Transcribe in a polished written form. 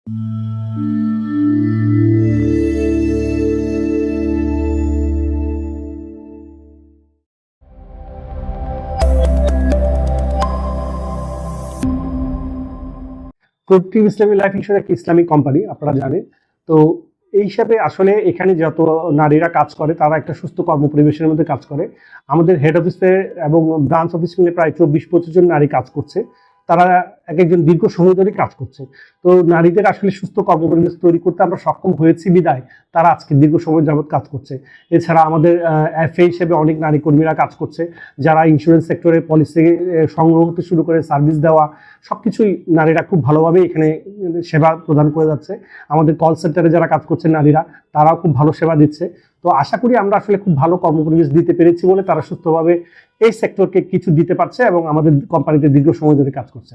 Productive ইসলামী life insurance একটা Islamic company, আপনারা জানেন। তো এই হিসাবে আসলে এখানে যত নারীরা কাজ করে তারা একটা সুস্থ কর্মপরিবেশের মধ্যে কাজ করে। আমাদের হেড অফিসে এবং ব্রাঞ্চ অফিস মিলে প্রায় 24-25 জন নারী কাজ করছে। তারা এক একজন দীর্ঘ সময় ধরে কাজ করছে। তো নারীদের আসলে সুস্থ কর্মপরিবেশ তৈরি করতে আমরা সক্ষম হয়েছি বিদায় তারা আজকে দীর্ঘ সময় যাবৎ কাজ করছে। এছাড়া আমাদের এফএ হিসেবে অনেক নারী কর্মীরা কাজ করছে, যারা ইন্স্যুরেন্স সেক্টরে পলিসি সংগ্রহ থেকে শুরু করে সার্ভিস দেওয়া সবকিছুই নারীরা খুব ভালোভাবে এখানে সেবা প্রদান করে যাচ্ছে। আমাদের কল সেন্টারে যারা কাজ করছে নারীরা, তারাও খুব ভালো সেবা দিচ্ছে। তো আশা করি আমরা আসলে খুব ভালো কর্মপরিবেশ দিতে পেরেছি বলে তারা সুস্থভাবে এই সেক্টরকে কিছু দিতে পারছে এবং আমাদের কোম্পানিতে দীর্ঘ সময় ধরে কাজ করছে।